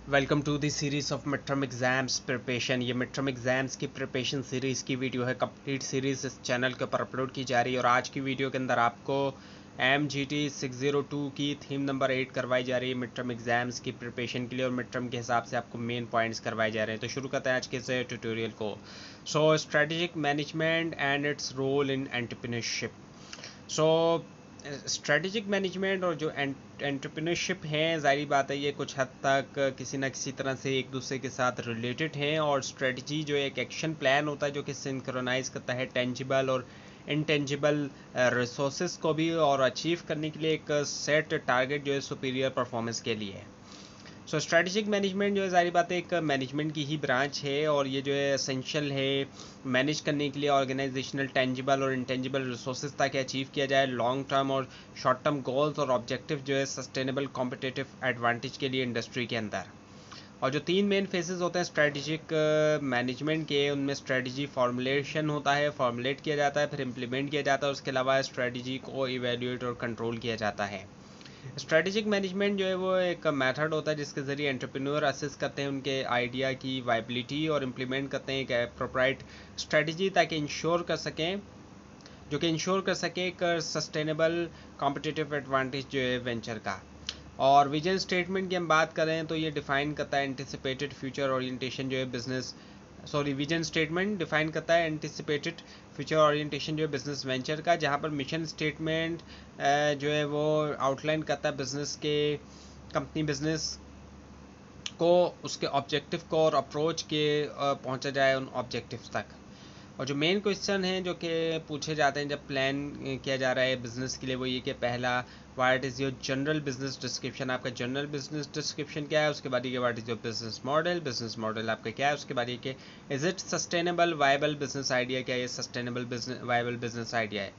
Welcome to the series of mid term exams preparation. ये mid term exams की preparation series की video है। Complete series इस channel के ऊपर अपलोड की जा रही है और आज की वीडियो के अंदर आपको MGT 602 की थीम नंबर 8 करवाई जा रही है मिड टर्म एग्ज़ाम्स की प्रिपरेशन के लिए और मिड टर्म के हिसाब से आपको मेन पॉइंट्स करवाए जा रहे हैं। तो शुरू करते हैं आज के इस ट्यूटोरियल को। Strategic management and its role in entrepreneurship. So strategic management और जो एंटरप्रेन्योरशिप हैं, जाहिर बात है ये कुछ हद तक किसी ना किसी तरह से एक दूसरे के साथ रिलेटेड हैं। और स्ट्रेटजी जो एक एक्शन प्लान होता है जो कि सिंक्रोनाइज करता है टेंजिबल और इनटेंजिबल रिसोर्सेज को भी और अचीव करने के लिए एक सेट टारगेट जो है सुपीरियर परफॉर्मेंस के लिए है। स्ट्रेटेजिक मैनेजमेंट जो है जारी बात है एक मैनेजमेंट की ही ब्रांच है और ये जो है एसेंशियल है मैनेज करने के लिए ऑर्गेनाइजेशनल टेंजिबल और इंटेंजिबल रिसोर्सेज ताकि अचीव किया जाए लॉन्ग टर्म और शॉर्ट टर्म गोल्स और ऑब्जेक्टिव जो है सस्टेनेबल कॉम्पिटिटिव एडवांटेज के लिए इंडस्ट्री के अंदर। और जो तीन मेन फेजेस होते हैं स्ट्रेटेजिक मैनेजमेंट के, उनमें स्ट्रेटजी फॉर्मुलेशन होता है, फॉर्मुलेट किया जाता है, फिर इम्प्लीमेंट किया जाता है, उसके अलावा स्ट्रेटजी को इवेल्यूएट और कंट्रोल किया जाता है। स्ट्रेटेजिक मैनेजमेंट जो है वो एक मेथड होता है जिसके ज़रिए एंटरप्रेन्योर असेस करते हैं उनके आइडिया की वाइबिलिटी और इम्प्लीमेंट करते हैं एक अप्रोप्राइट स्ट्रेटजी ताकि इंश्योर कर सकें एक सस्टेनेबल कॉम्पिटिटिव एडवांटेज जो है वेंचर का। और विजन स्टेटमेंट की हम बात करें तो ये डिफाइन करता है एंटिसिपेटेड फ्यूचर ओरिएंटेशन जो है विजन स्टेटमेंट डिफाइन करता है एंटिसिपेटेड फ्यूचर ओरिएंटेशन जो है बिजनेस वेंचर का, जहाँ पर मिशन स्टेटमेंट जो है वो आउटलाइन करता है कंपनी बिजनेस को, उसके ऑब्जेक्टिव को और अप्रोच के पहुंचा जाए उन ऑब्जेक्टिव्स तक। और जो मेन क्वेश्चन हैं जो कि पूछे जाते हैं जब प्लान किया जा रहा है बिजनेस के लिए, वो ये कि पहला, what is your general business description, आपका जनरल बिजनेस डिस्क्रिप्शन क्या है। उसके बाद ये what is your business model आपका क्या है। उसके बाद ये कि is it sustainable viable business idea, क्या ये sustainable business viable business idea है।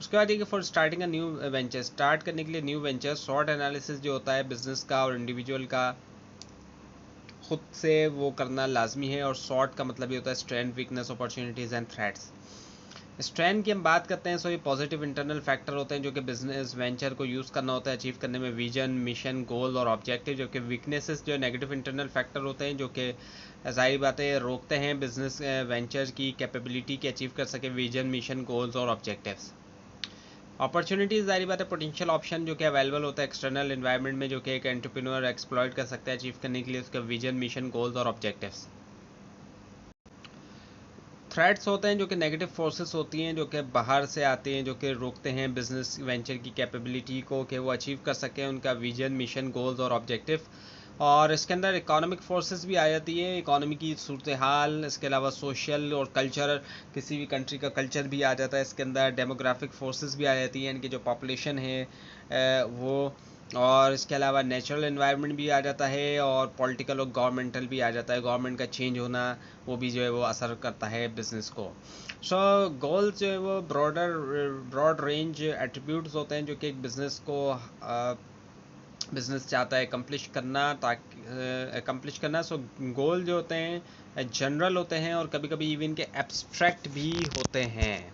उसके बाद ये कि for starting a new venture, start करने के लिए न्यू वेंचर शॉर्ट एनालिसिस जो होता है बिजनेस का और इंडिविजुअल का खुद से वो करना लाजमी है। और शॉर्ट का मतलब ये होता है strength, weakness, opportunities and threats. Strength की हम बात करते हैं, सो ये पॉजिटिव इंटरनल फैक्टर होते हैं जो कि बिजनेस वेंचर को यूज़ करना होता है अचीव करने में विजन, मिशन, गोल और ऑब्जेक्टिव। जो कि वीकनेसेस जो नेगेटिव इंटरनल फैक्टर होते हैं जो कि जाहिर बातें रोकते हैं बिजनेस वेंचर की कैपेबिलिटी की अचीव कर सके विजन, मिशन, गोल्स और ऑब्जेक्टिव्स। अपॉर्चुनिटीज़ जारी बात है पोटेंशियल ऑप्शन जो कि अवेलेबल होता है एक्सटर्नल एनवायरनमेंट में जो कि एक एंटरप्रेन्योर एक्सप्लॉइट कर सकता है अचीव करने के लिए उसका विजन, मिशन, गोल्स और ऑब्जेक्टिव्स। थ्रेट्स होते हैं जो कि नेगेटिव फोर्सेस होती हैं जो कि बाहर से आते हैं जो कि रोकते हैं बिजनेस वेंचर की कैपेबिलिटी को कि वो अचीव कर सकें उनका विजन, मिशन, गोल्स और ऑब्जेक्टिव। और इसके अंदर इकोनॉमिक फोर्सेस भी आ जाती है, इकोनॉमी की सूरत हाल, इसके अलावा सोशल और कल्चर, किसी भी कंट्री का कल्चर भी आ जाता है इसके अंदर। डेमोग्राफिक फोर्सेस भी आ जाती हैं, इनकी जो पॉपुलेशन है वो। और इसके अलावा नेचुरल एनवायरनमेंट भी आ जाता है और पॉलिटिकल और गवर्नमेंटल भी आ जाता है, गवर्नमेंट का चेंज होना वो भी जो है वो असर करता है बिजनेस को। गोल्स जो है वो ब्रॉड रेंज एट्रीब्यूट्स होते हैं जो कि एक बिजनेस को बिजनेस चाहता है अकम्प्लिश करना। गोल जो होते हैं जनरल होते हैं और कभी कभी इवन के एब्स्ट्रैक्ट भी होते हैं।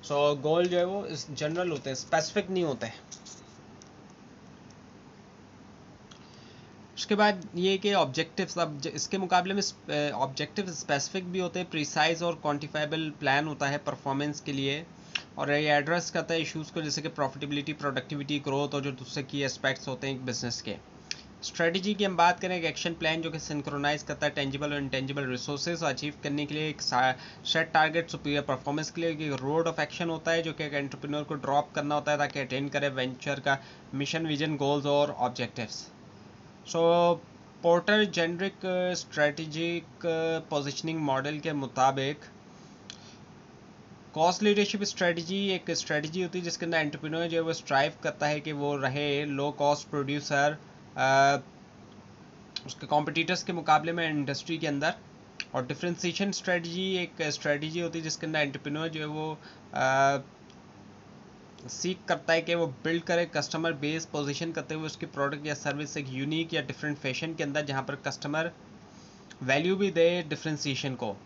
गोल जो है वो जनरल होते हैं, स्पेसिफिक नहीं होते हैं। उसके बाद ये कि ऑब्जेक्टिव्स, अब इसके मुकाबले में ऑब्जेक्टिव स्पेसिफिक भी होते हैं, प्रिसाइज और क्वांटिफाइबल प्लान होता है परफॉर्मेंस के लिए। और ये एड्रेस करता है इश्यूज़ को जैसे कि प्रॉफिटेबिलिटी, प्रोडक्टिविटी, ग्रोथ और जो दूसरे की एस्पेक्ट्स होते हैं एक बिजनेस के। स्ट्रेटजी की हम बात करें, एक एक्शन प्लान जो कि सिंक्रोनाइज करता है टेंजिबल और इंटेंजिबल रिसोर्सेज अचीव करने के लिए एक सेट टारगेट सुपीरियर परफॉर्मेंस के लिए। एक रोड ऑफ एक्शन होता है जो कि एक एंटरप्रेन्योर को ड्रॉप करना होता है ताकि अटेंड करे वेंचर का मिशन, विजन, गोल्स और objectives. Porter generic strategic positioning model के मुताबिक कॉस्ट लीडरशिप स्ट्रेटजी एक स्ट्रेटजी होती है जिसके अंदर एंटरप्रेन्योर जो है वो स्ट्राइव करता है कि वो रहे लो कॉस्ट प्रोड्यूसर उसके कॉम्पिटिटर्स के मुकाबले में इंडस्ट्री के अंदर। और डिफरेंशिएशन स्ट्रेटजी एक स्ट्रेटजी होती है जिसके अंदर एंटरप्रेन्योर जो है वो सीख करता है कि वो बिल्ड करे कस्टमर बेस पोजीशन करते हुए उसकी प्रोडक्ट या सर्विस एक यूनिक या डिफरेंट फैशन के अंदर जहाँ पर कस्टमर वैल्यू भी दे डिफरेंशिएशन को।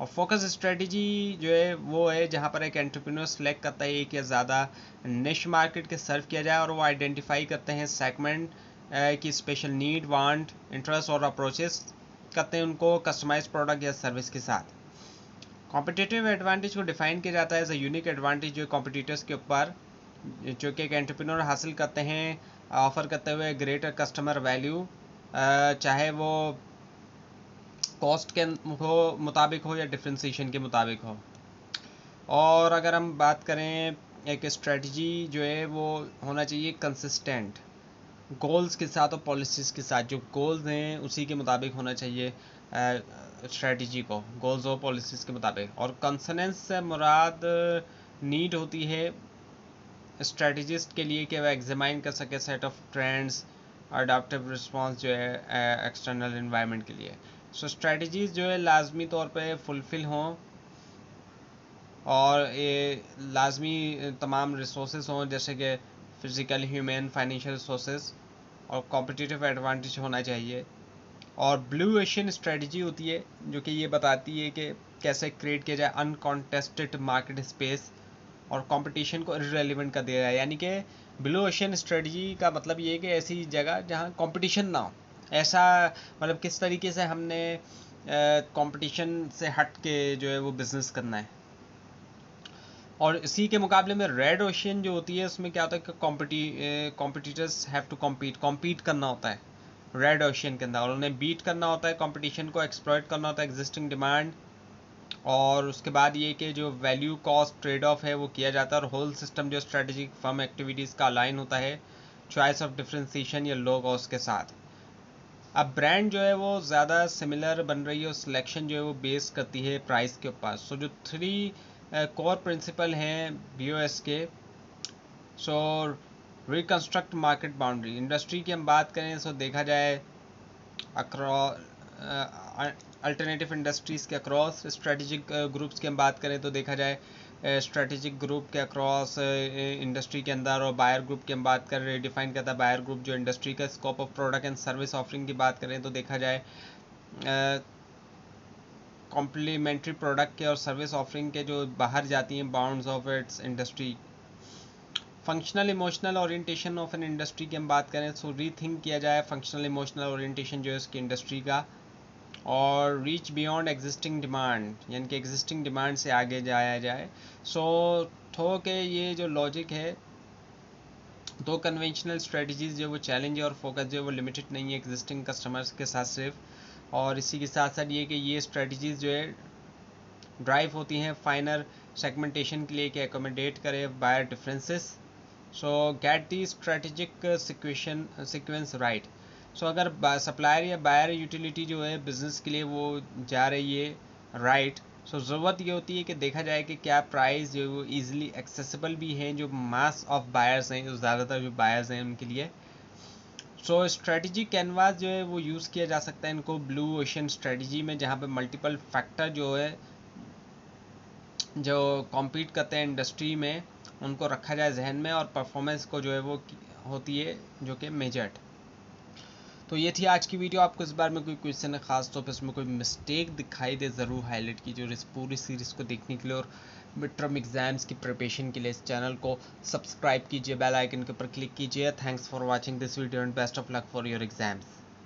और फोकस स्ट्रेटजी जो है वो है जहाँ पर एक एंटरप्रेन्योर सेलेक्ट करता है एक या ज़्यादा निश मार्केट के सर्व किया जाए और वो आइडेंटिफाई करते हैं सेगमेंट की स्पेशल नीड, वांट, इंटरेस्ट और अप्रोचेस करते हैं उनको कस्टमाइज प्रोडक्ट या सर्विस के साथ। कॉम्पिटिटिव एडवांटेज को डिफाइन किया जाता है एज अ यूनिक एडवांटेज जो कॉम्पिटिटर्स के ऊपर जो कि एक एंटरप्रेन्योर हासिल करते हैं ऑफर करते हुए ग्रेटर कस्टमर वैल्यू, चाहे वो कॉस्ट के मुताबिक हो या डिफ्रेंसिएशन के मुताबिक हो। और अगर हम बात करें एक स्ट्रेटजी जो है वो होना चाहिए कंसिस्टेंट गोल्स के साथ और पॉलिसीज़ के साथ। जो गोल्स हैं उसी के मुताबिक होना चाहिए स्ट्रेटजी को, गोल्स और पॉलिसीज़ के मुताबिक। और कंसनेंस से मुराद नीड होती है स्ट्रेटजिस्ट के लिए कि वह एग्जामाइन कर सके set of trends, adaptive response जो है एक्सटर्नल इन्वायरमेंट के लिए। सो स्ट्रेटजीज जो है लाजमी तौर पे फुलफ़िल हों और ये लाजमी तमाम रिसोर्सेज हों, जैसे कि फिज़िकल, ह्यूमन, फाइनेंशियल रिसोर्सेज, और कॉम्पिटिटिव एडवांटेज होना चाहिए। और ब्लू ओशन स्ट्रेटजी होती है जो कि ये बताती है कि कैसे क्रिएट किया जाए अनकॉन्टेस्टेड मार्केट स्पेस और कंपटीशन को इररिलेवेंट कर दिया जाए। यानी कि ब्लू ओशन स्ट्रेटजी का मतलब ये है कि ऐसी जगह जहाँ कंपटीशन ना हो, ऐसा मतलब किस तरीके से हमने कंपटीशन से हट के जो है वो बिज़नेस करना है। और इसी के मुकाबले में रेड ओशन जो होती है उसमें क्या होता है कि कॉम्पिटिटर्स हैव टू कॉम्पीट करना होता है रेड ओशन के अंदर, और उन्हें बीट करना होता है, कंपटीशन को एक्सप्लॉइट करना होता है, एग्जिस्टिंग डिमांड। और उसके बाद ये कि जो वैल्यू कॉस्ट ट्रेड ऑफ है वो किया जाता है, और होल सिस्टम जो स्ट्रेटेजिक फर्म एक्टिविटीज़ का अलाइन होता है चॉइस ऑफ डिफ्रेंसिएशन या लो कॉस्ट के साथ। अब ब्रांड जो है वो ज़्यादा सिमिलर बन रही है और सिलेक्शन जो है वो बेस करती है प्राइस के ऊपर। सो जो 3 कोर प्रिंसिपल हैं BOS के, सो रिकन्स्ट्रक्ट मार्केट बाउंड्री। इंडस्ट्री की हम बात करें तो देखा जाए अल्टरनेटिव इंडस्ट्रीज़ के अक्रॉस, स्ट्रेटेजिक ग्रुप्स की हम बात करें तो देखा जाए स्ट्रेटेजिक ग्रुप के अक्रॉस इंडस्ट्री के अंदर, और बायर ग्रुप की हम बात कर रहे हैं डिफाइन करता है बायर ग्रुप जो इंडस्ट्री का scope of product and service offering की बात करें तो देखा जाए कॉम्प्लीमेंट्री प्रोडक्ट के और सर्विस ऑफरिंग के जो बाहर जाती हैं bounds of its industry. Functional emotional orientation of an industry की हम बात करें तो रीथिंक किया जाए फंक्शनल इमोशनल ओरिएंटेशन जो है उसकी इंडस्ट्री का। और रीच बियॉन्ड एग्जिस्टिंग डिमांड, यानी कि एग्जिस्टिंग डिमांड से आगे जाया जाए। सो थो के ये जो लॉजिक है, दो कन्वेंशनल स्ट्रेटजीज जो वो चैलेंज और फोकस जो वो लिमिटेड नहीं है एग्जिस्टिंग कस्टमर्स के साथ सिर्फ, और इसी के साथ साथ ये कि ये स्ट्रेटजीज जो है ड्राइव होती हैं फाइनर सेगमेंटेशन के लिए कि एकोमोडेट करे buyer differences. So get the strategic sequence right. So अगर सप्लायर या बायर यूटिलिटी जो है बिज़नेस के लिए वो जा रही है राइट, सो ज़रूरत ये होती है कि देखा जाए कि क्या प्राइस जो है वो ईजिली एक्सेसिबल भी हैं जो मास ऑफ बायर्स हैं, जो ज़्यादातर जो बायर्स हैं उनके लिए। सो स्ट्रेटजी कैनवास जो है वो यूज़ किया जा सकता है इनको ब्लू ओशन स्ट्रेटजी में, जहाँ पे मल्टीपल फैक्टर जो है जो कॉम्पीट करते हैं इंडस्ट्री में उनको रखा जाए जहन में, और परफॉर्मेंस को जो है वो होती है जो कि मेजर्ड। तो ये थी आज की वीडियो। आपको इस बार में कोई क्वेश्चन है खास तौर पर इसमें कोई मिस्टेक दिखाई दे ज़रूर हाईलाइट कीजिए, और इस पूरी सीरीज़ को देखने के लिए और मिड टर्म एग्जाम्स की प्रिपरेशन के लिए इस चैनल को सब्सक्राइब कीजिए, बेल आइकन के ऊपर क्लिक कीजिए। Thanks for watching this video and best of luck for your exams.